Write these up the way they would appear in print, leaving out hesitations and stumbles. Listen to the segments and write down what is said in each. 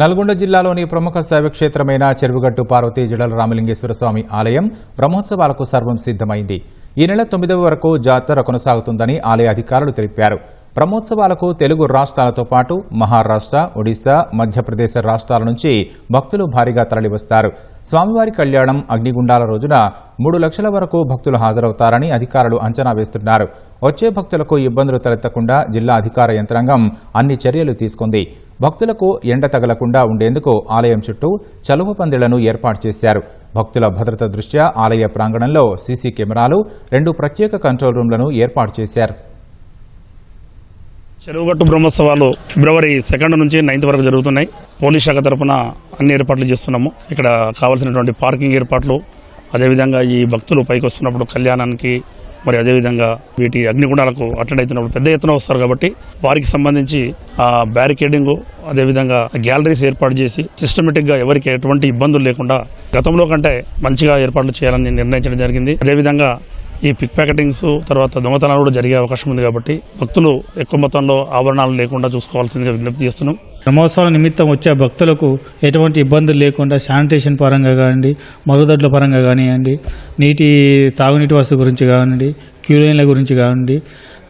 నల్గొండ జిల్లాలోని ప్రముఖ శైవక్షేత్రమైన చెరువుగట్టు పార్వతీ జడల రామలింగేశ్వర స్వామి ఆలయం బ్రహ్మోత్సవాలకు సర్వం సిద్దమైంది. ఈ నెల 9వ వరకు జాతర కొనసాగుతుందని ఆలయ అధికారులు తెలిపారు. బ్రహ్మోత్సవాలకు తెలుగు రాష్ట్రాలతో పాటు మహారాష్ట్ర, ఒడిశా, మధ్యప్రదేశ్ రాష్ట్రాల నుంచి భక్తులు భారీగా తరలివస్తారు. స్వామివారి కళ్యాణం అగ్నిగుండాల రోజున 3 లక్షల వరకు భక్తులు హాజరవుతారని అధికారులు అంచనా వేస్తున్నారు. వచ్చే భక్తులకు ఇబ్బందులు తలెత్తకుండా జిల్లా అధికార యంత్రాంగం అన్ని చర్యలు తీసుకుంది. భక్తులకు ఎండ తగలకుండా ఉండేందుకు ఆలయం చుట్టూ చలువ పందిళ్లను ఏర్పాటు చేశారు. భక్తుల భద్రత దృష్ట్యా ఆలయ ప్రాంగణంలో సీసీ కెమెరాలు, 2 ప్రత్యేక కంట్రోల్ రూమ్లను ఏర్పాటు చేశారు. చెరువుగట్టు బ్రహ్మోత్సవాలు ఫిబ్రవరి 2 నుంచి 9 వరకు జరుగుతున్నాయి. పోలీస్ శాఖ తరఫున అన్ని ఏర్పాట్లు చేస్తున్నాము. ఇక్కడ కావాల్సినటువంటి పార్కింగ్ ఏర్పాట్లు, అదేవిధంగా ఈ భక్తులు పైకి వస్తున్నప్పుడు కళ్యాణానికి, మరి అదేవిధంగా వీటి అగ్నిగుండాలకు అటెండ్ అవుతున్నప్పుడు పెద్ద ఎత్తున వస్తారు కాబట్టి వారికి సంబంధించి బ్యారికేడింగ్, అదేవిధంగా గ్యాలరీస్ ఏర్పాటు చేసి సిస్టమేటిక్గా ఎవరికి ఎటువంటి ఇబ్బందులు లేకుండా గతంలో కంటే మంచిగా ఏర్పాట్లు చేయాలని నిర్ణయించడం జరిగింది. అదేవిధంగా ఈ పిక్ ప్యాకెటింగ్స్ తర్వాత దొంగతనాలు కూడా జరిగే అవకాశం ఉంది కాబట్టి భక్తులు ఎక్కువ మొత్తంలో ఆభరణాలు లేకుండా చూసుకోవాల్సిందిగా విజ్ఞప్తి చేస్తున్నాం. బ్రహ్మోత్సవాల నిమిత్తం వచ్చే భక్తులకు ఎటువంటి ఇబ్బందులు లేకుండా శానిటేషన్ పరంగా కానివ్వండి, మరుగుదొడ్ల పరంగా కానివ్వండి, తాగునీటి వసతి గురించి కానివ్వండి, క్యూ లైన్ల గురించి కానివ్వండి,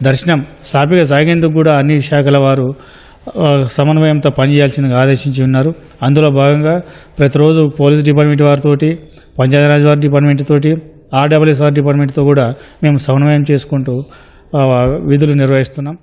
దర్శనం సాపిగా సాగేందుకు కూడా అన్ని శాఖల వారు సమన్వయంతో పనిచేయాల్సిందిగా ఆదేశించి ఉన్నారు. అందులో భాగంగా ప్రతిరోజు పోలీస్ డిపార్ట్మెంట్ వారితోటి, పంచాయతీరాజ్ వారి డిపార్ట్మెంట్ తోటి, RWS డిపార్ట్మెంట్తో కూడా మేము సమన్వయం చేసుకుంటూ విధులు నిర్వహిస్తున్నాం.